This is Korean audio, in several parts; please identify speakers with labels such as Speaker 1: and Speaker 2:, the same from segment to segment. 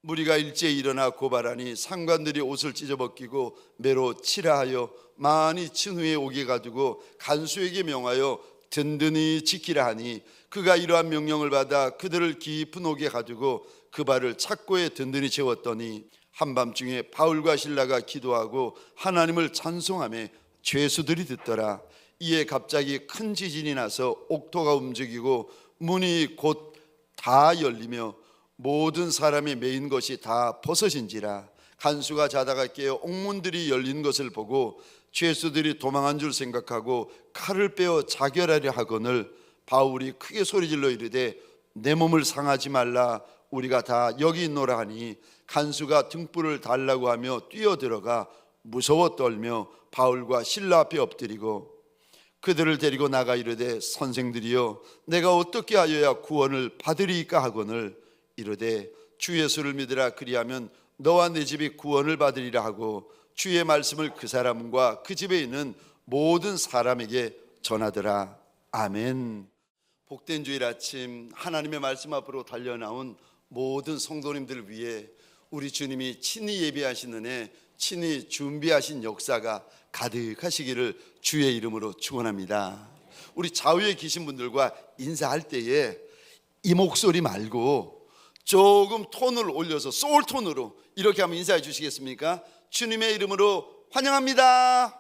Speaker 1: 무리가 일제히 일어나 고발하니 상관들이 옷을 찢어벗기고 매로 치라하여 많이 친 후에 옥에 가두고 간수에게 명하여 든든히 지키라 하니 그가 이러한 명령을 받아 그들을 깊은 옥에 가두고 그 발을 착고에 든든히 채웠더니 한밤중에 바울과 실라가 기도하고 하나님을 찬송하며 죄수들이 듣더라. 이에 갑자기 큰 지진이 나서 옥토가 움직이고 문이 곧 다 열리며 모든 사람이 매인 것이 다 벗어진지라. 간수가 자다가 깨어 옥문들이 열린 것을 보고 죄수들이 도망한 줄 생각하고 칼을 빼어 자결하려 하거늘 바울이 크게 소리질러 이르되 내 몸을 상하지 말라, 우리가 다 여기 있노라 하니 간수가 등불을 달라고 하며 뛰어들어가 무서워 떨며 바울과 실라 앞에 엎드리고 그들을 데리고 나가 이르되 선생들이여 내가 어떻게 하여야 구원을 받으리이까 하거늘 이르되 주 예수를 믿으라, 그리하면 너와 내 집이 구원을 받으리라 하고 주의 말씀을 그 사람과 그 집에 있는 모든 사람에게 전하더라. 아멘. 복된 주일 아침 하나님의 말씀 앞으로 달려나온 모든 성도님들을 위해 우리 주님이 친히 예비하신 은혜, 친히 준비하신 역사가 가득하시기를 주의 이름으로 축원합니다. 우리 좌우에 계신 분들과 인사할 때에 이 목소리 말고 조금 톤을 올려서 소울 톤으로 이렇게 한번 인사해 주시겠습니까? 주님의 이름으로 환영합니다.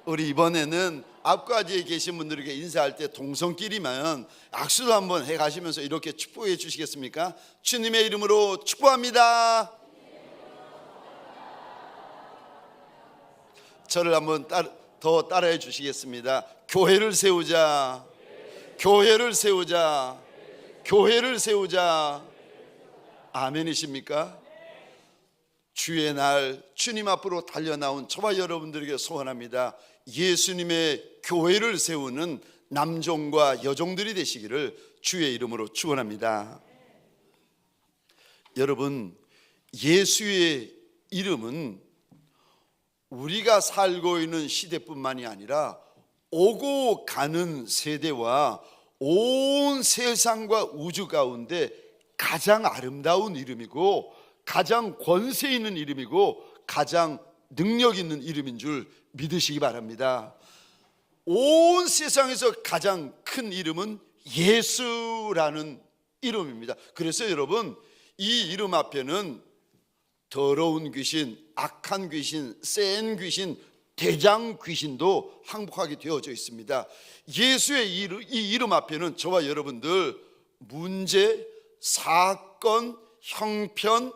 Speaker 1: 우리 이번에는 앞까지에 계신 분들에게 인사할 때 동성끼리면 악수도 한번 해 가시면서 이렇게 축복해 주시겠습니까? 주님의 이름으로 축복합니다. 저를 한번 더 따라해 주시겠습니다. 교회를 세우자, 교회를 세우자, 교회를 세우자. 아멘이십니까? 주의 날 주님 앞으로 달려나온 저와 여러분들에게 소원합니다. 예수님의 교회를 세우는 남종과 여종들이 되시기를 주의 이름으로 축원합니다. 여러분, 예수의 이름은 우리가 살고 있는 시대뿐만이 아니라 오고 가는 세대와 온 세상과 우주 가운데 가장 아름다운 이름이고 가장 권세 있는 이름이고 가장 능력 있는 이름인 줄 믿으시기 바랍니다. 온 세상에서 가장 큰 이름은 예수라는 이름입니다. 그래서 여러분, 이 이름 앞에는 더러운 귀신, 악한 귀신, 센 귀신, 대장 귀신도 항복하게 되어져 있습니다. 예수의 이 이름 앞에는 저와 여러분들 문제, 사건, 형편,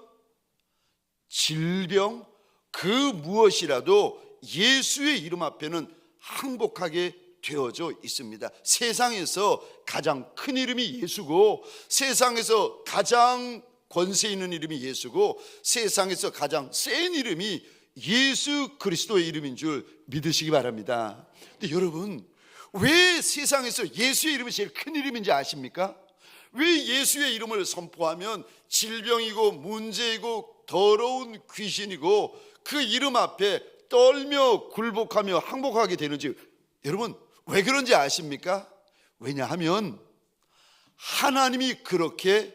Speaker 1: 질병, 그 무엇이라도 예수의 이름 앞에는 항복하게 되어져 있습니다. 세상에서 가장 큰 이름이 예수고 세상에서 가장 권세 있는 이름이 예수고 세상에서 가장 센 이름이 예수 그리스도의 이름인 줄 믿으시기 바랍니다. 근데 여러분, 왜 세상에서 예수의 이름이 제일 큰 이름인지 아십니까? 왜 예수의 이름을 선포하면 질병이고 문제이고 더러운 귀신이고 그 이름 앞에 떨며 굴복하며 항복하게 되는지 여러분 왜 그런지 아십니까? 왜냐하면 하나님이 그렇게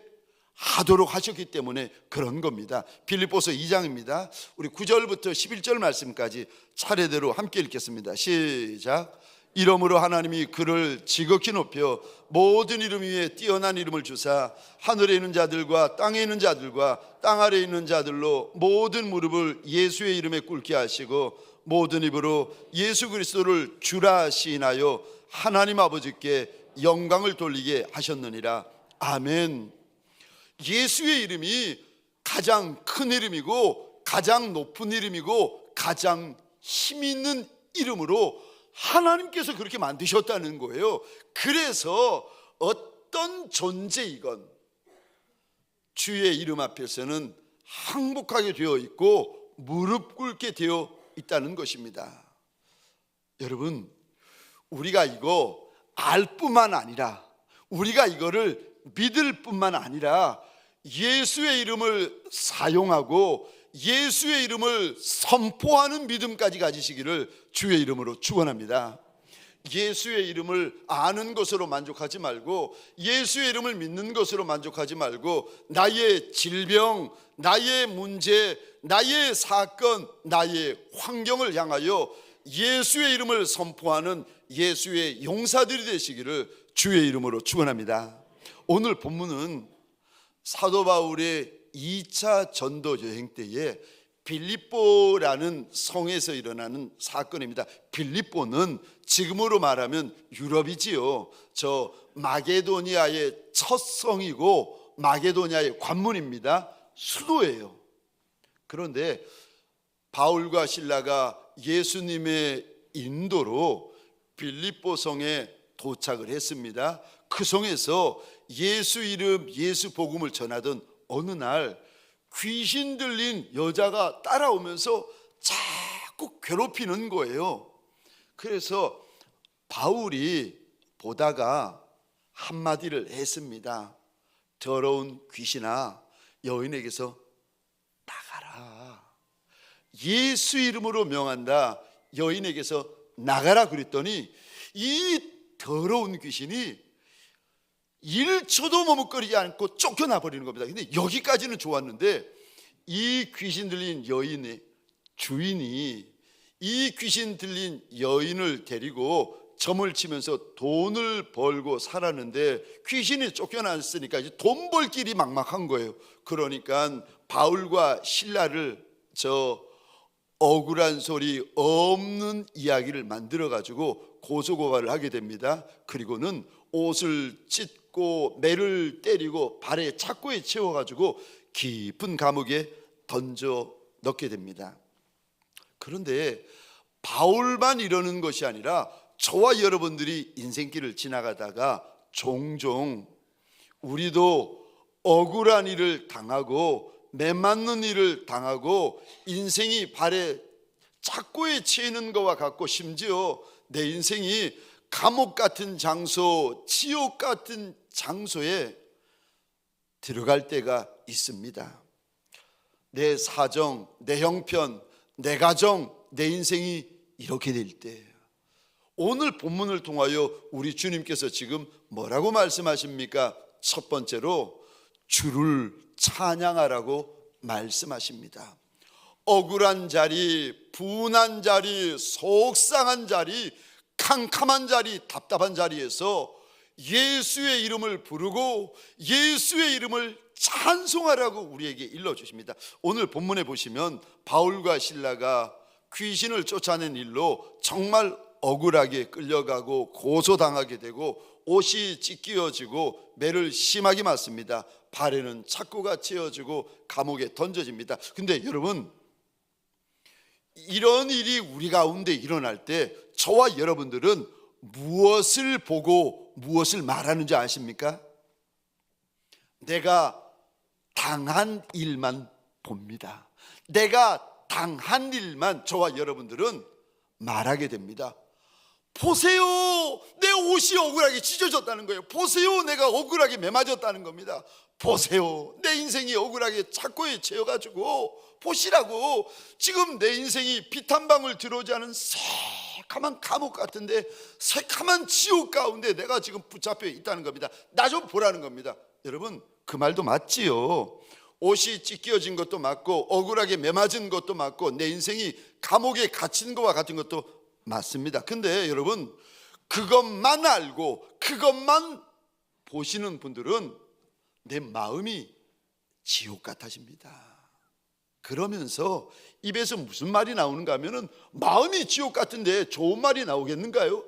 Speaker 1: 하도록 하셨기 때문에 그런 겁니다. 빌립보서 2장입니다. 우리 9절부터 11절 말씀까지 차례대로 함께 읽겠습니다. 시작. 이러므로 하나님이 그를 지극히 높여 모든 이름 위에 뛰어난 이름을 주사 하늘에 있는 자들과 땅에 있는 자들과 땅 아래에 있는 자들로 모든 무릎을 예수의 이름에 꿇게 하시고 모든 입으로 예수 그리스도를 주라 시인하여 하나님 아버지께 영광을 돌리게 하셨느니라. 아멘. 예수의 이름이 가장 큰 이름이고 가장 높은 이름이고 가장 힘 있는 이름으로 하나님께서 그렇게 만드셨다는 거예요. 그래서 어떤 존재이건 주의 이름 앞에서는 항복하게 되어 있고 무릎 꿇게 되어 있다는 것입니다. 여러분, 우리가 이거 알 뿐만 아니라 우리가 이거를 믿을 뿐만 아니라 예수의 이름을 사용하고 예수의 이름을 선포하는 믿음까지 가지시기를 주의 이름으로 축원합니다. 예수의 이름을 아는 것으로 만족하지 말고, 예수의 이름을 믿는 것으로 만족하지 말고, 나의 질병, 나의 문제, 나의 사건, 나의 환경을 향하여 예수의 이름을 선포하는 예수의 용사들이 되시기를 주의 이름으로 축원합니다. 오늘 본문은 사도 바울의 2차 전도 여행 때에 빌립보라는 성에서 일어나는 사건입니다. 빌립보는 지금으로 말하면 유럽이지요. 저 마게도니아의 첫 성이고 마게도니아의 관문입니다. 수도예요. 그런데 바울과 실라가 예수님의 인도로 빌립보 성에 도착을 했습니다. 그 성에서 예수 이름, 예수 복음을 전하던 어느 날 귀신 들린 여자가 따라오면서 자꾸 괴롭히는 거예요. 그래서 바울이 보다가 한마디를 했습니다. 더러운 귀신아, 여인에게서 나가라. 예수 이름으로 명한다. 여인에게서 나가라 그랬더니 이 더러운 귀신이 1초도 머뭇거리지 않고 쫓겨나 버리는 겁니다. 근데 여기까지는 좋았는데 이 귀신 들린 여인의 주인이 이 귀신 들린 여인을 데리고 점을 치면서 돈을 벌고 살았는데 귀신이 쫓겨났으니까 이제 돈 벌 길이 막막한 거예요. 그러니까 바울과 실라를 저 억울한 소리 없는 이야기를 만들어 가지고 고소고발을 하게 됩니다. 그리고는 옷을 찢고 매를 때리고 발에 착고에 채워가지고 깊은 감옥에 던져 넣게 됩니다. 그런데 바울만 이러는 것이 아니라 저와 여러분들이 인생길을 지나가다가 종종 우리도 억울한 일을 당하고 매맞는 일을 당하고 인생이 발에 착고에 채이는 것과 같고 심지어 내 인생이 감옥 같은 장소, 지옥 같은 장소에 들어갈 때가 있습니다. 내 사정, 내 형편, 내 가정, 내 인생이 이렇게 될 때 오늘 본문을 통하여 우리 주님께서 지금 뭐라고 말씀하십니까? 첫 번째로 주를 찬양하라고 말씀하십니다. 억울한 자리, 분한 자리, 속상한 자리, 캄캄한 자리, 답답한 자리에서 예수의 이름을 부르고 예수의 이름을 찬송하라고 우리에게 일러주십니다. 오늘 본문에 보시면 바울과 실라가 귀신을 쫓아낸 일로 정말 억울하게 끌려가고 고소당하게 되고 옷이 찢겨지고 매를 심하게 맞습니다. 발에는 착고가 채워지고 감옥에 던져집니다. 근데 여러분, 이런 일이 우리 가운데 일어날 때 저와 여러분들은 무엇을 보고 무엇을 말하는지 아십니까? 내가 당한 일만 봅니다. 내가 당한 일만 저와 여러분들은 말하게 됩니다. 보세요, 내 옷이 억울하게 찢어졌다는 거예요. 보세요, 내가 억울하게 매맞았다는 겁니다. 보세요, 내 인생이 억울하게 착고에 채워가지고 보시라고. 지금 내 인생이 빛 한 방울 들어오지 않은 새카만 감옥 같은데, 새카만 지옥 가운데 내가 지금 붙잡혀 있다는 겁니다. 나 좀 보라는 겁니다. 여러분, 그 말도 맞지요. 옷이 찢겨진 것도 맞고 억울하게 매맞은 것도 맞고 내 인생이 감옥에 갇힌 것과 같은 것도 맞습니다. 근데 여러분, 그것만 알고 그것만 보시는 분들은 내 마음이 지옥 같아집니다. 그러면서 입에서 무슨 말이 나오는가 하면은, 마음이 지옥 같은데 좋은 말이 나오겠는가요?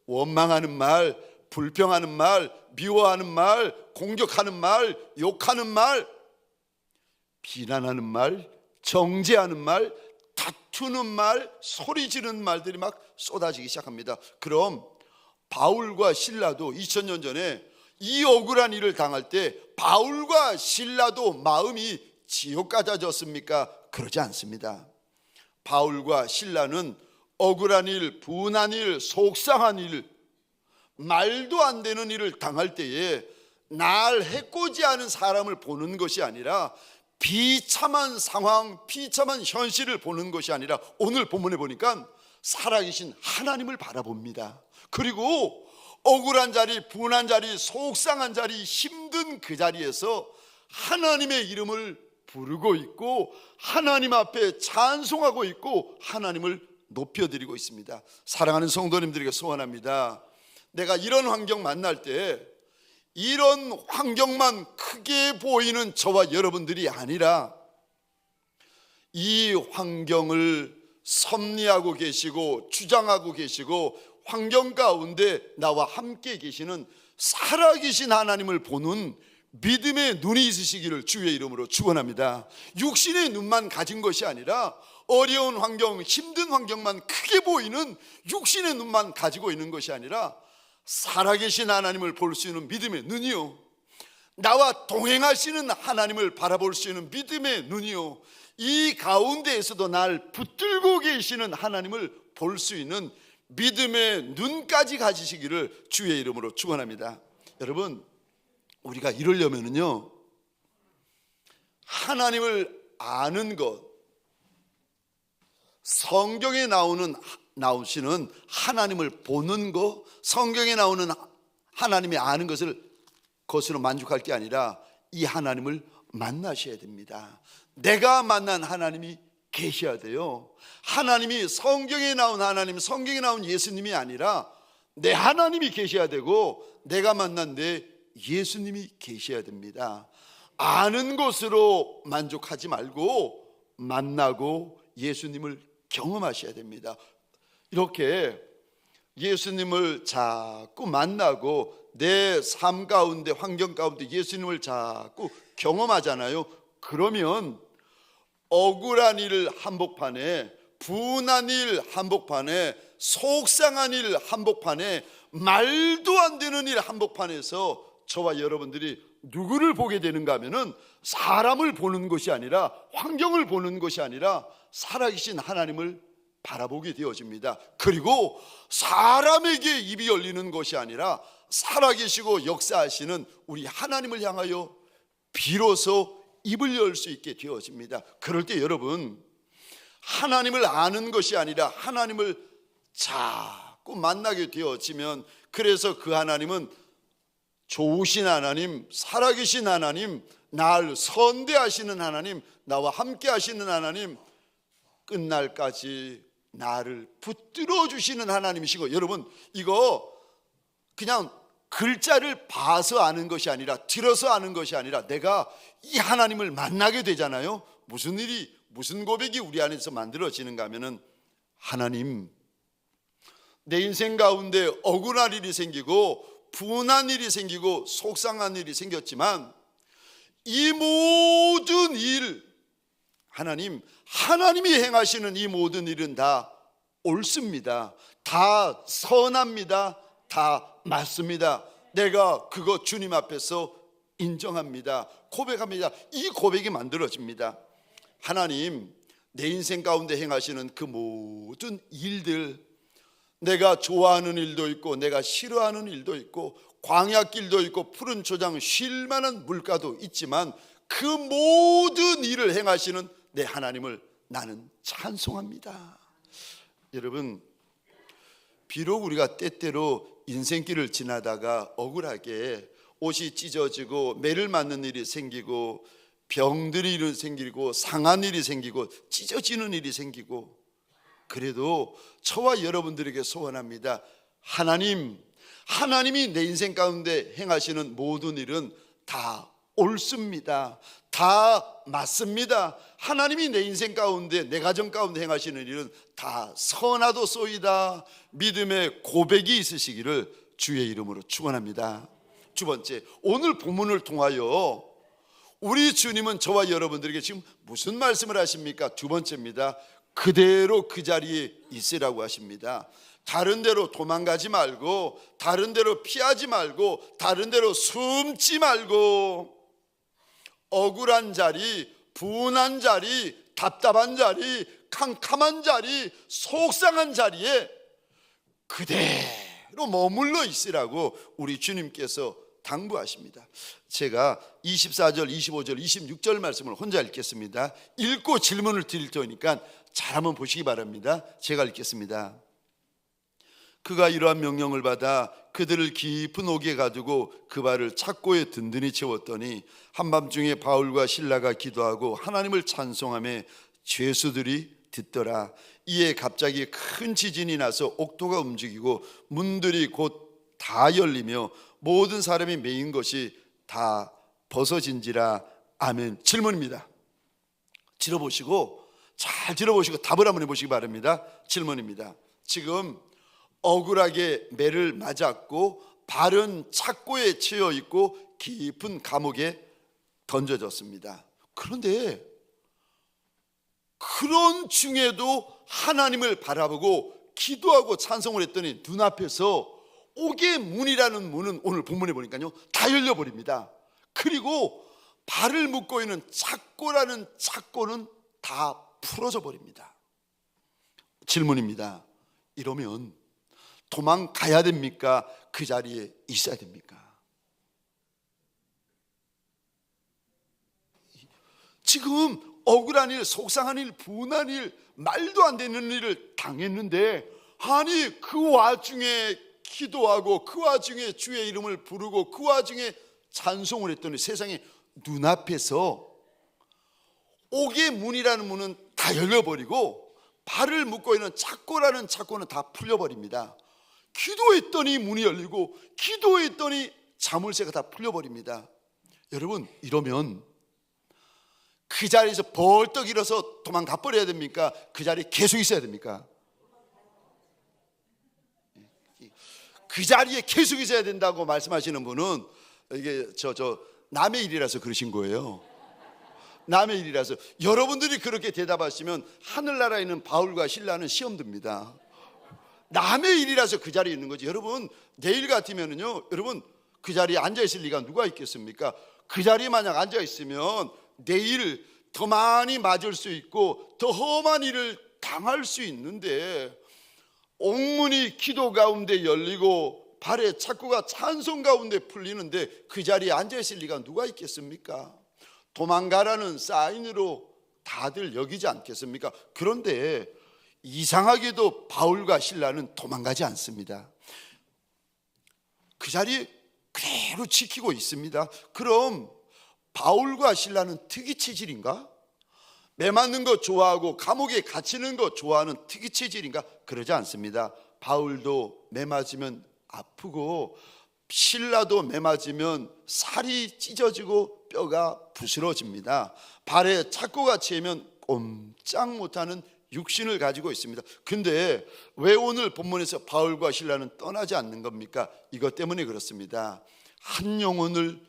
Speaker 1: 원망하는 말, 불평하는 말, 미워하는 말, 공격하는 말, 욕하는 말, 비난하는 말, 정죄하는 말, 다투는 말, 소리 지르는 말들이 막 쏟아지기 시작합니다. 그럼 바울과 실라도 2000년 전에 이 억울한 일을 당할 때 바울과 실라도 마음이 지옥 같아졌습니까? 그러지 않습니다. 바울과 실라는 억울한 일, 분한 일, 속상한 일, 말도 안 되는 일을 당할 때에 날 해코지 않은 사람을 보는 것이 아니라 비참한 상황, 비참한 현실을 보는 것이 아니라 오늘 본문에 보니까 살아계신 하나님을 바라봅니다. 그리고 억울한 자리, 분한 자리, 속상한 자리, 힘든 그 자리에서 하나님의 이름을 부르고 있고 하나님 앞에 찬송하고 있고 하나님을 높여드리고 있습니다. 사랑하는 성도님들에게 소원합니다. 내가 이런 환경 만날 때 이런 환경만 크게 보이는 저와 여러분들이 아니라 이 환경을 섭리하고 계시고 주장하고 계시고 환경 가운데 나와 함께 계시는 살아계신 하나님을 보는 믿음의 눈이 있으시기를 주의 이름으로 축원합니다. 육신의 눈만 가진 것이 아니라 어려운 환경, 힘든 환경만 크게 보이는 육신의 눈만 가지고 있는 것이 아니라 살아계신 하나님을 볼 수 있는 믿음의 눈이요, 나와 동행하시는 하나님을 바라볼 수 있는 믿음의 눈이요, 이 가운데에서도 날 붙들고 계시는 하나님을 볼 수 있는 믿음의 눈까지 가지시기를 주의 이름으로 축원합니다. 여러분, 우리가 이러려면요, 하나님을 아는 것, 성경에 나오시는 하나님을 보는 것, 성경에 나오는 하나님이 아는 것으로 만족할 게 아니라 이 하나님을 만나셔야 됩니다. 내가 만난 하나님이 계셔야 돼요. 하나님이 성경에 나온 하나님, 성경에 나온 예수님이 아니라 내 하나님이 계셔야 되고 내가 만난 내 예수님이 계셔야 됩니다. 아는 것으로 만족하지 말고 만나고 예수님을 경험하셔야 됩니다. 이렇게 예수님을 자꾸 만나고 내 삶 가운데, 환경 가운데 예수님을 자꾸 경험하잖아요. 그러면 억울한 일 한복판에, 분한 일 한복판에, 속상한 일 한복판에, 말도 안 되는 일 한복판에서 저와 여러분들이 누구를 보게 되는가 하면은 사람을 보는 것이 아니라, 환경을 보는 것이 아니라 살아계신 하나님을 바라보게 되어집니다. 그리고 사람에게 입이 열리는 것이 아니라 살아계시고 역사하시는 우리 하나님을 향하여 비로소 입을 열 수 있게 되어집니다. 그럴 때 여러분, 하나님을 아는 것이 아니라 하나님을 자꾸 만나게 되어지면, 그래서 그 하나님은 좋으신 하나님, 살아계신 하나님, 날 선대하시는 하나님, 나와 함께 하시는 하나님, 끝날까지 나를 붙들어 주시는 하나님이시고, 여러분, 이거 그냥 글자를 봐서 아는 것이 아니라, 들어서 아는 것이 아니라 내가 이 하나님을 만나게 되잖아요. 무슨 고백이 우리 안에서 만들어지는가 하면은, 하나님, 내 인생 가운데 억울한 일이 생기고 분한 일이 생기고 속상한 일이 생겼지만 이 모든 일, 하나님이 행하시는 이 모든 일은 다 옳습니다. 다 선합니다. 다 맞습니다. 내가 그거 주님 앞에서 인정합니다. 고백합니다. 이 고백이 만들어집니다. 하나님, 내 인생 가운데 행하시는 그 모든 일들, 내가 좋아하는 일도 있고 내가 싫어하는 일도 있고 광야길도 있고 푸른 초장 쉴 만한 물가도 있지만 그 모든 일을 행하시는 내 하나님을 나는 찬송합니다. 여러분, 비록 우리가 때때로 인생길을 지나다가 억울하게 옷이 찢어지고 매를 맞는 일이 생기고 병들이 생기고 상한 일이 생기고 찢어지는 일이 생기고, 그래도 저와 여러분들에게 소원합니다. 하나님이 내 인생 가운데 행하시는 모든 일은 다 옳습니다. 다 맞습니다. 하나님이 내 인생 가운데, 내 가정 가운데 행하시는 일은 다 선하도소이다. 믿음의 고백이 있으시기를 주의 이름으로 축원합니다. 두 번째, 오늘 본문을 통하여 우리 주님은 저와 여러분들에게 지금 무슨 말씀을 하십니까? 두 번째입니다. 그대로 그 자리에 있으라고 하십니다. 다른 데로 도망가지 말고, 다른 데로 피하지 말고, 다른 데로 숨지 말고, 억울한 자리, 분한 자리, 답답한 자리, 캄캄한 자리, 속상한 자리에 그대로 머물러 있으라고 우리 주님께서 당부하십니다. 제가 24절, 25절, 26절 말씀을 혼자 읽겠습니다. 읽고 질문을 드릴 테니까 잘 한번 보시기 바랍니다. 제가 읽겠습니다. 그가 이러한 명령을 받아 그들을 깊은 옥에 가두고 그 발을 착고에 든든히 채웠더니 한밤중에 바울과 실라가 기도하고 하나님을 찬송하며 죄수들이 듣더라. 이에 갑자기 큰 지진이 나서 옥토가 움직이고 문들이 곧 다 열리며 모든 사람이 메인 것이 다 벗어진지라. 아멘. 질문입니다. 잘 들어보시고 답을 한번 해보시기 바랍니다. 질문입니다. 지금 억울하게 매를 맞았고 발은 착고에 채여 있고 깊은 감옥에 던져졌습니다. 그런데 그런 중에도 하나님을 바라보고 기도하고 찬송을 했더니 눈앞에서 옥의 문이라는 문은 오늘 본문에 보니까요 다 열려버립니다. 그리고 발을 묶고 있는 착고라는 착고는 다 풀어져 버립니다. 질문입니다. 이러면 도망가야 됩니까? 그 자리에 있어야 됩니까? 지금 억울한 일, 속상한 일, 분한 일, 말도 안 되는 일을 당했는데 아니 그 와중에 기도하고 그 와중에 주의 이름을 부르고 그 와중에 찬송을 했더니 세상에 눈앞에서 옥의 문이라는 문은 다 열려버리고 발을 묶고 있는 착고라는 착고는 다 풀려버립니다. 기도했더니 문이 열리고 기도했더니 자물쇠가 다 풀려버립니다. 여러분 이러면 그 자리에서 벌떡 일어서 도망가 버려야 됩니까? 그 자리에 계속 있어야 됩니까? 그 자리에 계속 있어야 된다고 말씀하시는 분은 이게 남의 일이라서 그러신 거예요. 남의 일이라서. 여러분들이 그렇게 대답하시면 하늘나라에 있는 바울과 실라는 시험 듭니다. 남의 일이라서 그 자리에 있는 거지. 여러분 내일 같으면은요, 여러분 그 자리에 앉아 있을 리가 누가 있겠습니까? 그 자리에 만약 앉아 있으면 내일 더 많이 맞을 수 있고 더 험한 일을 당할 수 있는데 옥문이 기도 가운데 열리고 발에 착고가 찬송 가운데 풀리는데 그 자리에 앉아 있을 리가 누가 있겠습니까? 도망가라는 사인으로 다들 여기지 않겠습니까? 그런데 이상하게도 바울과 실라는 도망가지 않습니다. 그 자리에 그대로 지키고 있습니다. 그럼 바울과 실라는 특이 체질인가? 매 맞는 거 좋아하고 감옥에 갇히는 거 좋아하는 특이 체질인가? 그러지 않습니다. 바울도 매 맞으면 아프고 실라도 매 맞으면 살이 찢어지고 뼈가 부스러집니다. 발에 착고가 채이면 꼼짝 못하는 육신을 가지고 있습니다. 근데 왜 오늘 본문에서 바울과 실라는 떠나지 않는 겁니까? 이것 때문에 그렇습니다. 한 영혼을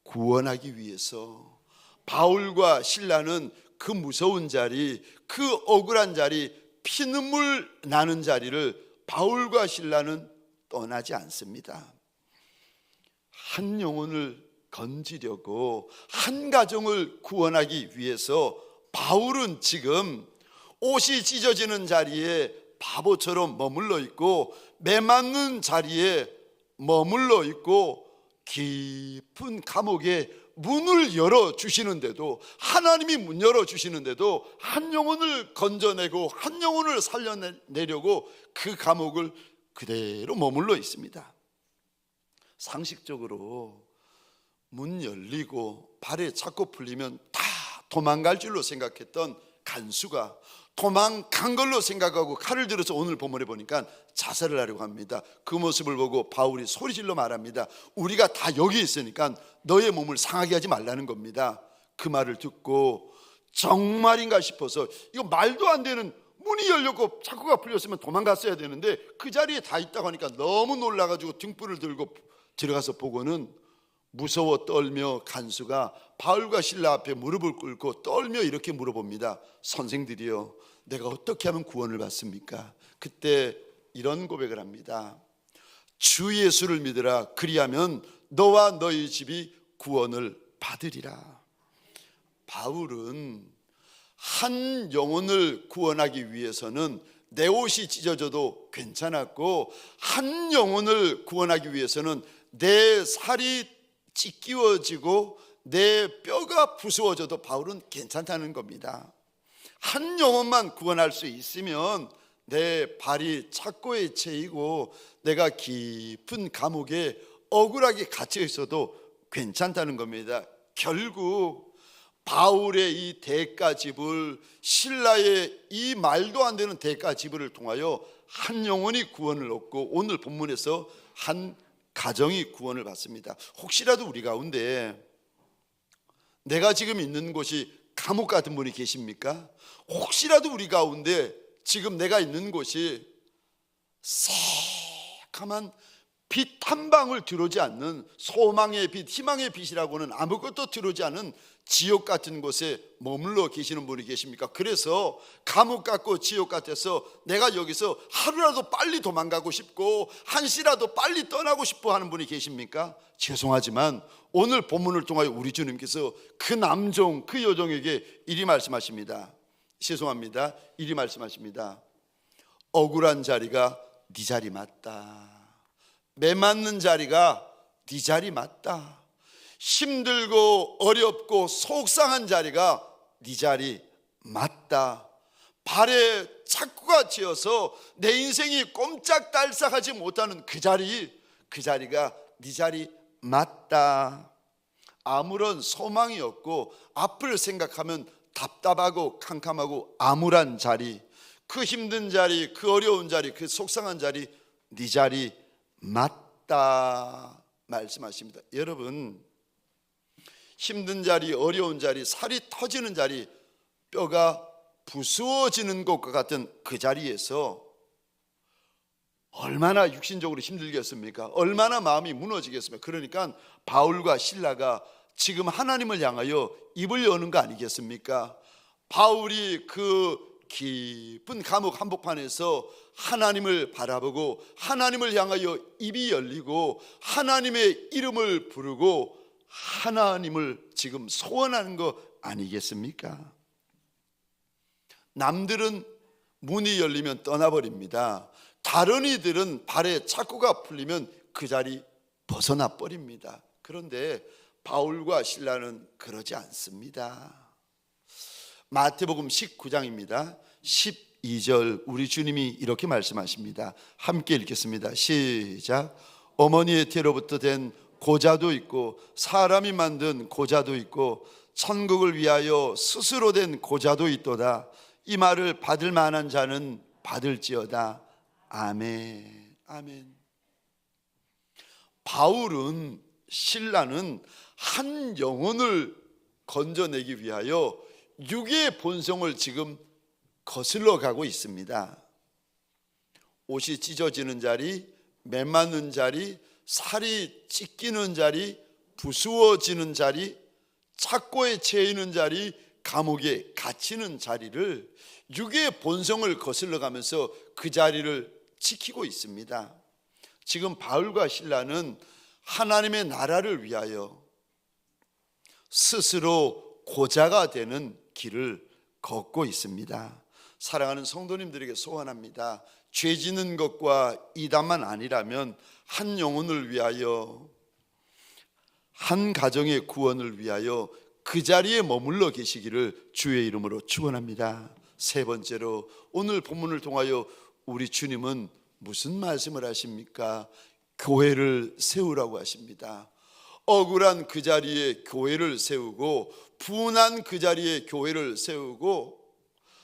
Speaker 1: 구원하기 위해서 바울과 실라는 그 무서운 자리, 그 억울한 자리, 피눈물 나는 자리를 바울과 실라는 떠나지 않습니다. 한 영혼을 건지려고 한 가정을 구원하기 위해서 바울은 지금 옷이 찢어지는 자리에 바보처럼 머물러 있고 매맞는 자리에 머물러 있고 깊은 감옥에 문을 열어주시는데도, 하나님이 문 열어주시는데도 한 영혼을 건져내고 한 영혼을 살려내려고 그 감옥을 그대로 머물러 있습니다. 상식적으로 문 열리고 발에 착고 풀리면 다 도망갈 줄로 생각했던 간수가 도망간 걸로 생각하고 칼을 들어서 오늘 본문에 보니까 자살을 하려고 합니다. 그 모습을 보고 바울이 소리질러 말합니다. 우리가 다 여기 있으니까 너의 몸을 상하게 하지 말라는 겁니다. 그 말을 듣고 정말인가 싶어서, 이거 말도 안 되는, 문이 열렸고 착고가 풀렸으면 도망갔어야 되는데 그 자리에 다 있다고 하니까 너무 놀라가지고 등불을 들고 들어가서 보고는 무서워 떨며 간수가 바울과 실라 앞에 무릎을 꿇고 떨며 이렇게 물어봅니다. 선생들이여, 내가 어떻게 하면 구원을 받습니까? 그때 이런 고백을 합니다. 주 예수를 믿으라. 그리하면 너와 너희 집이 구원을 받으리라. 바울은 한 영혼을 구원하기 위해서는 내 옷이 찢어져도 괜찮았고, 한 영혼을 구원하기 위해서는 내 살이 찢기워지고 내 뼈가 부수어져도 바울은 괜찮다는 겁니다. 한 영혼만 구원할 수 있으면 내 발이 착고에 채이고 내가 깊은 감옥에 억울하게 갇혀 있어도 괜찮다는 겁니다. 결국 바울의 이 대가지불, 신라의 이 말도 안 되는 대가지불을 통하여 한 영혼이 구원을 얻고 오늘 본문에서 한 가정이 구원을 받습니다. 혹시라도 우리 가운데 내가 지금 있는 곳이 감옥 같은 분이 계십니까? 혹시라도 우리 가운데 지금 내가 있는 곳이 새카만 빛 한 방울 들어오지 않는 소망의 빛, 희망의 빛이라고는 아무것도 들어오지 않은 지옥 같은 곳에 머물러 계시는 분이 계십니까? 그래서 감옥 같고 지옥 같아서 내가 여기서 하루라도 빨리 도망가고 싶고 한시라도 빨리 떠나고 싶어 하는 분이 계십니까? 죄송하지만 오늘 본문을 통하여 우리 주님께서 그 남종, 그 여종에게 이리 말씀하십니다. 죄송합니다. 이리 말씀하십니다. 억울한 자리가 네 자리 맞다. 매 맞는 자리가 네 자리 맞다. 힘들고 어렵고 속상한 자리가 네 자리 맞다. 발에 착고가 지어서 내 인생이 꼼짝달싹하지 못하는 그 자리가 네 자리 맞다. 아무런 소망이 없고 앞을 생각하면 답답하고 캄캄하고 암울한 자리, 그 힘든 자리, 그 어려운 자리, 그 속상한 자리, 네 자리 맞다 말씀하십니다. 여러분, 힘든 자리, 어려운 자리, 살이 터지는 자리, 뼈가 부수어지는 것과 같은 그 자리에서 얼마나 육신적으로 힘들겠습니까? 얼마나 마음이 무너지겠습니까? 그러니까 바울과 실라가 지금 하나님을 향하여 입을 여는 거 아니겠습니까? 바울이 그 깊은 감옥 한복판에서 하나님을 바라보고 하나님을 향하여 입이 열리고 하나님의 이름을 부르고 하나님을 지금 소원하는 거 아니겠습니까? 남들은 문이 열리면 떠나버립니다. 다른 이들은 발에 착고가 풀리면 그 자리 벗어나 버립니다. 그런데 바울과 실라는 그러지 않습니다. 마태복음 19장입니다. 12절 우리 주님이 이렇게 말씀하십니다. 함께 읽겠습니다. 시작. 어머니의 태로부터 된 고자도 있고 사람이 만든 고자도 있고 천국을 위하여 스스로 된 고자도 있도다. 이 말을 받을 만한 자는 받을지어다. 아멘. 아멘. 바울은, 실라는 한 영혼을 건져내기 위하여 육의 본성을 지금 거슬러 가고 있습니다. 옷이 찢어지는 자리, 매맞는 자리, 살이 찢기는 자리, 부수어지는 자리, 착고에 채이는 자리, 감옥에 갇히는 자리를 육의 본성을 거슬러 가면서 그 자리를 지키고 있습니다. 지금 바울과 실라는 하나님의 나라를 위하여 스스로 고자가 되는 길을 걷고 있습니다. 사랑하는 성도님들에게 소원합니다. 죄 짓는 것과 이단만 아니라면 한 영혼을 위하여, 한 가정의 구원을 위하여 그 자리에 머물러 계시기를 주의 이름으로 축원합니다. 세 번째로 오늘 본문을 통하여 우리 주님은 무슨 말씀을 하십니까? 교회를 세우라고 하십니다. 억울한 그 자리에 교회를 세우고, 분한 그 자리에 교회를 세우고,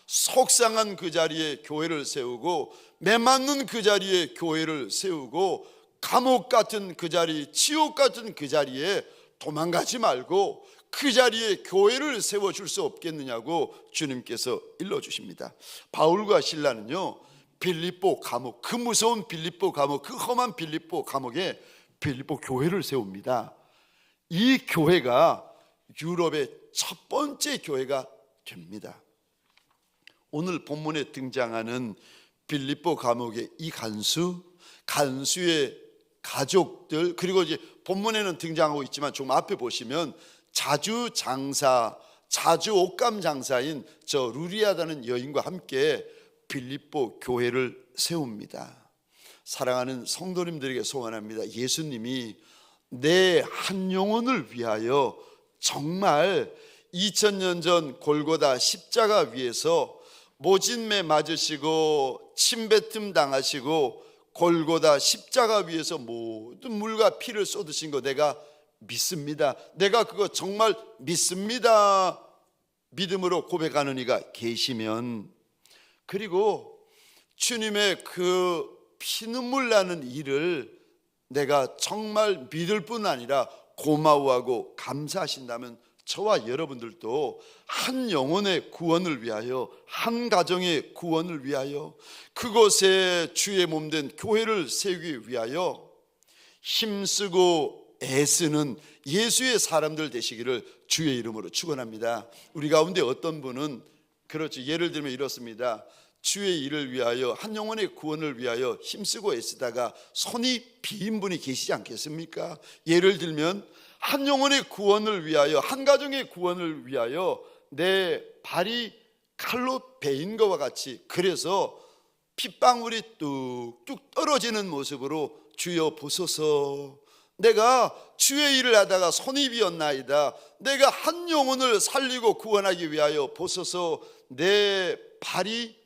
Speaker 1: 속상한 그 자리에 교회를 세우고, 매맞는 그 자리에 교회를 세우고, 감옥 같은 그 자리, 지옥 같은 그 자리에 도망가지 말고 그 자리에 교회를 세워줄 수 없겠느냐고 주님께서 일러주십니다. 바울과 실라는요, 빌립보 감옥, 그 무서운 빌립보 감옥, 그 험한 빌립보 감옥에 빌립보 교회를 세웁니다. 이 교회가 유럽의 첫 번째 교회가 됩니다. 오늘 본문에 등장하는 빌립보 감옥의 이 간수의 가족들, 그리고 이제 본문에는 등장하고 있지만 좀 앞에 보시면 자주 옷감 장사인 저 루리아다는 여인과 함께 빌립보 교회를 세웁니다. 사랑하는 성도님들에게 소원합니다. 예수님이 내 한 영혼을 위하여 정말 2000년 전 골고다 십자가 위에서 모진매 맞으시고 침뱉음 당하시고 골고다 십자가 위에서 모든 물과 피를 쏟으신 거 내가 믿습니다. 내가 그거 정말 믿습니다. 믿음으로 고백하는 이가 계시면, 그리고 주님의 그 피눈물 나는 일을 내가 정말 믿을 뿐 아니라 고마워하고 감사하신다면 저와 여러분들도 한 영혼의 구원을 위하여, 한 가정의 구원을 위하여, 그곳에 주의 몸된 교회를 세우기 위하여 힘쓰고 애쓰는 예수의 사람들 되시기를 주의 이름으로 축원합니다. 우리 가운데 어떤 분은 그렇죠, 예를 들면 이렇습니다. 주의 일을 위하여, 한 영혼의 구원을 위하여 힘쓰고 애쓰다가 손이 비인 분이 계시지 않겠습니까? 예를 들면 한 영혼의 구원을 위하여, 한 가정의 구원을 위하여 내 발이 칼로 베인 것과 같이, 그래서 핏방울이 뚝뚝 떨어지는 모습으로 주여 보소서, 내가 주의 일을 하다가 손이 비었나이다, 내가 한 영혼을 살리고 구원하기 위하여 보소서, 내 발이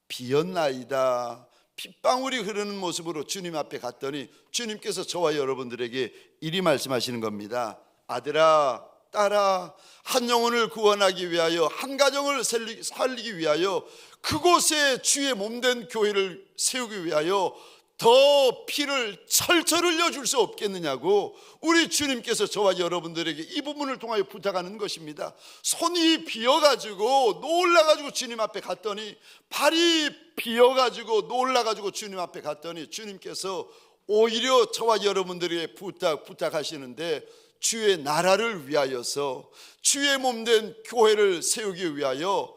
Speaker 1: 비었나이다, 핏방울이 흐르는 모습으로 주님 앞에 갔더니 주님께서 저와 여러분들에게 이리 말씀하시는 겁니다. 아들아, 딸아, 한 영혼을 구원하기 위하여, 한 가정을 살리기 위하여, 그곳에 주의 몸된 교회를 세우기 위하여 더 피를 철철 흘려줄 수 없겠느냐고 우리 주님께서 저와 여러분들에게 이 부분을 통하여 부탁하는 것입니다. 손이 비어가지고 놀라가지고 주님 앞에 갔더니, 발이 비어가지고 놀라가지고 주님 앞에 갔더니 주님께서 오히려 저와 여러분들에게 부탁하시는데, 주의 나라를 위하여서, 주의 몸된 교회를 세우기 위하여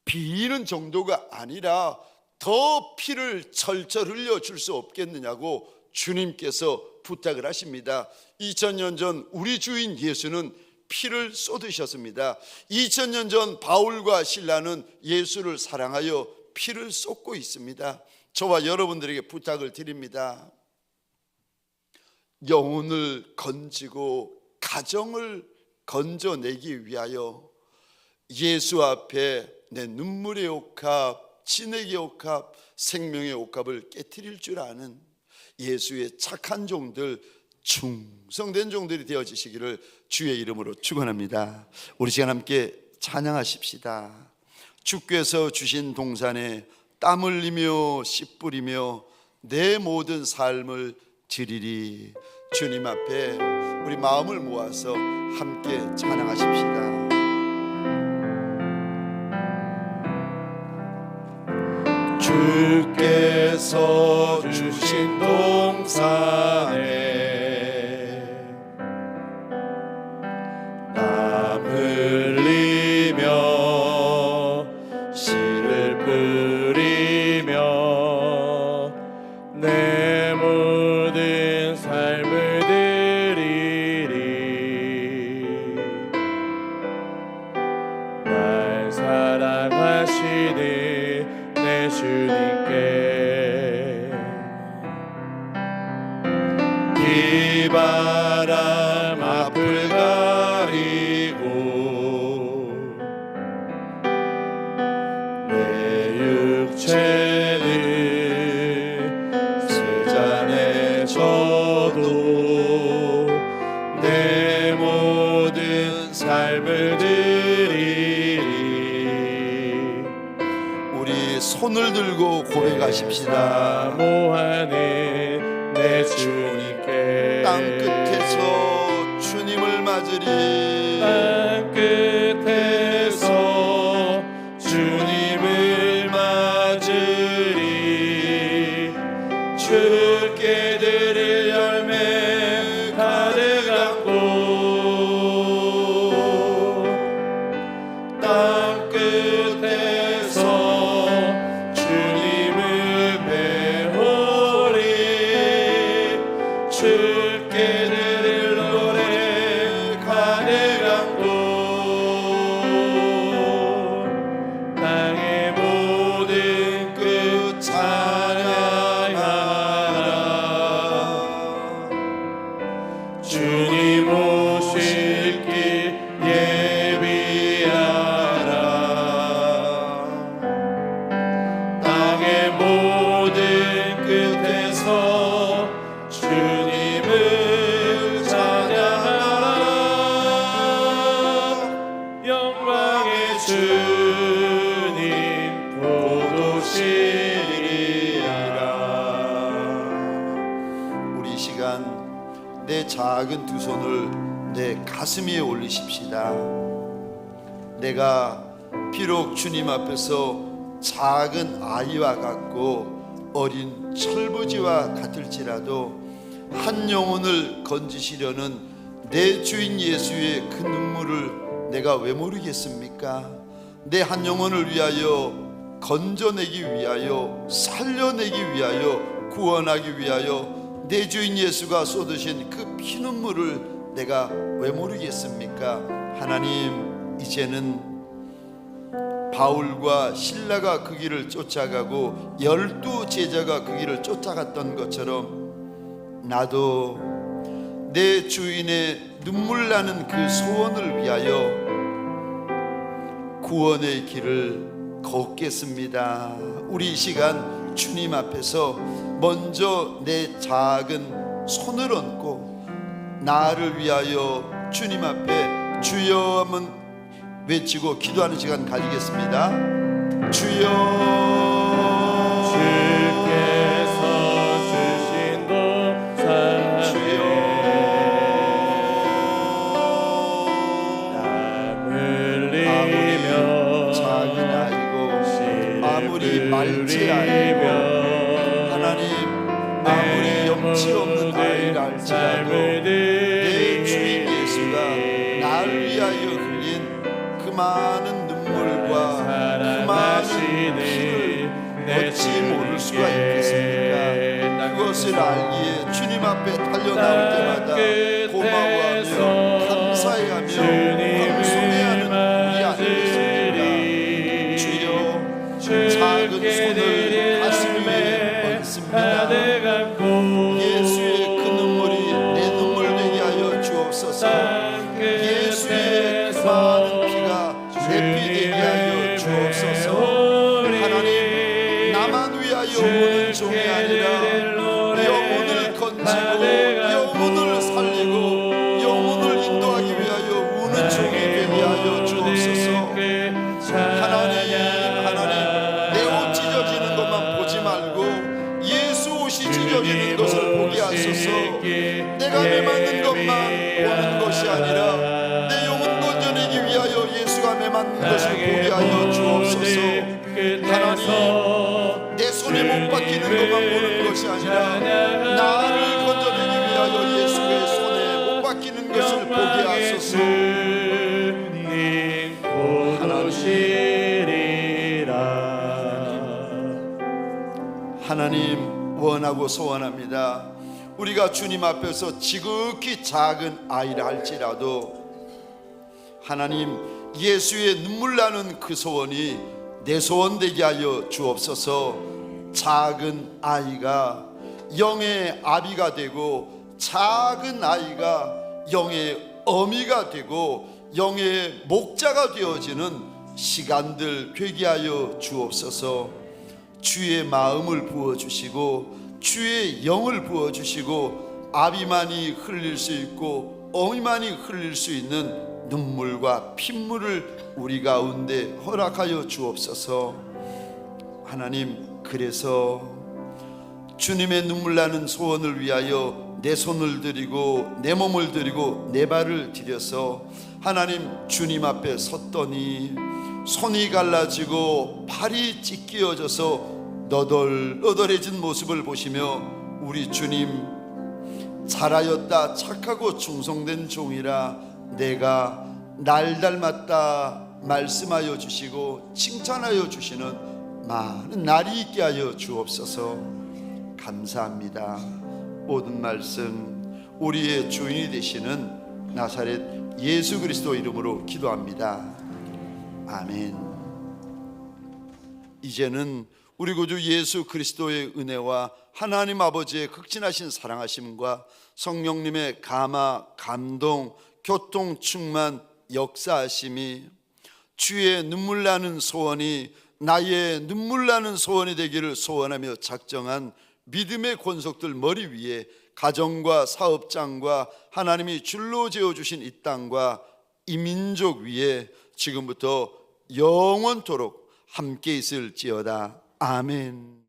Speaker 1: 비는 정도가 아니라 더 피를 철철 흘려줄 수 없겠느냐고 주님께서 부탁을 하십니다. 2000년 전 우리 주인 예수는 피를 쏟으셨습니다. 2000년 전 바울과 실라는 예수를 사랑하여 피를 쏟고 있습니다. 저와 여러분들에게 부탁을 드립니다. 영혼을 건지고 가정을 건져내기 위하여 예수 앞에 내 눈물의 옥합, 진액의 옥합, 생명의 옥합을 깨트릴 줄 아는 예수의 착한 종들, 충성된 종들이 되어지시기를 주의 이름으로 축원합니다. 우리 시간 함께 찬양하십시다. 주께서 주신 동산에 땀 흘리며 씨 뿌리며 내 모든 삶을 드리리. 주님 앞에 우리 마음을 모아서 함께 찬양하십시다. 주께서 주신 동산에 땀 흘리며 씨를 뿌리며 내 모든 삶을 드리리. 날 사랑하시는 내 주님께 비바람 앞을 가리고 내 육체는 세잔에 져도 내 모든 삶을 드리리. 우리 손을 들고 고백하십시다. 모하는 내 주님께 땅 끝에서 주님을 맞으리. 땅 끝에서 주님을 맞으리. 주께 드릴 열매 가득한 곳 땅 끝에서 주님을 배우리. 주께 드릴 노래 가득한 곳 땅의 모든 끝 찬양하라. 주님 오실 길 예비하라. 작은 두 손을 내 가슴 위에 올리십시다. 내가 비록 주님 앞에서 작은 아이와 같고 어린 철부지와 같을지라도 한 영혼을 건지시려는 내 주인 예수의 그 눈물을 내가 왜 모르겠습니까? 내 한 영혼을 위하여 건져내기 위하여 살려내기 위하여 구원하기 위하여 내 주인 예수가 쏟으신 그 피눈물을 내가 왜 모르겠습니까? 하나님, 이제는 바울과 신라가 그 길을 쫓아가고 12 제자가 그 길을 쫓아갔던 것처럼 나도 내 주인의 눈물 나는 그 소원을 위하여 구원의 길을 걷겠습니다. 우리 이 시간 주님 앞에서 먼저 내 작은 손을 얹고 나를 위하여 주님 앞에 주여 한번 외치고 기도하는 시간 가지겠습니다. 주여,
Speaker 2: 주께서 주신 도산
Speaker 1: 주여,
Speaker 2: 땀 흘리며
Speaker 1: 작은 아이고 아무리 말지 않고 하나님 아무리 염치 없는 아이라 할지라도 내 주인 예수가 나를 위하여 흘린 그 많은 눈물과 그 많은 피를 어찌 모를 수가 있겠습니까? 그것을 알기에 주님 앞에 달려나올 때마다 고마워하며 감사해하며 방송해하는 우리 아니겠습니까? 주여, 작은 손을 가슴 위에 얹습니다. 예수의 그 눈물이 내 눈물 되게 하여 주옵소서. 예수의 그 많은 피가 내 피 되게 하여 주옵소서. 하나님, 나만 위하여 우는 종이 아니라 영혼을 건지고 영혼을 살리고 영혼을 인도하기 위하여 우는 종이 되게 하여 주옵소서. 하나님, 내 옷 찢어지는 것만 보지 말고 예수 옷이 찢어지는 것을 보게 하소서. 내가 매맞는 것만 보는 것이 아니라 내 영혼 건져내기 위하여 예수가 매맞는 것을 보게 하여 주옵소서. 하나님, 내 손에 못 박히는 것만 보는 것이 아니라 나를 건져내기 위하여 예수의 손에 못 박히는 것을 보게 하소서. 하나님, 원하고 소원합니다. 우리가 주님 앞에서 지극히 작은 아이라 할지라도 하나님, 예수의 눈물 나는 그 소원이 내 소원 되게 하여 주옵소서. 작은 아이가 영의 아비가 되고 작은 아이가 영의 어미가 되고 영의 목자가 되어지는 시간들 되게 하여 주옵소서. 주의 마음을 부어주시고 주의 영을 부어주시고 아비만이 흘릴 수 있고 어미만이 흘릴 수 있는 눈물과 핏물을 우리 가운데 허락하여 주옵소서. 하나님, 그래서 주님의 눈물 나는 소원을 위하여 내 손을 드리고 내 몸을 드리고 내 발을 들여서 하나님 주님 앞에 섰더니 손이 갈라지고 발이 찢겨져서 너덜너덜해진 모습을 보시며 우리 주님, 잘하였다 착하고 충성된 종이라 내가 날 닮았다 말씀하여 주시고 칭찬하여 주시는 많은 날이 있게 하여 주옵소서. 감사합니다. 모든 말씀 우리의 주인이 되시는 나사렛 예수 그리스도 이름으로 기도합니다. 아멘. 이제는 우리 구주 예수 그리스도의 은혜와 하나님 아버지의 극진하신 사랑하심과 성령님의 감화, 감동, 교통, 충만, 역사하심이 주의 눈물 나는 소원이 나의 눈물 나는 소원이 되기를 소원하며 작정한 믿음의 권속들 머리 위에 가정과 사업장과 하나님이 줄로 지어주신 이 땅과 이 민족 위에 지금부터 영원토록 함께 있을지어다. 아멘.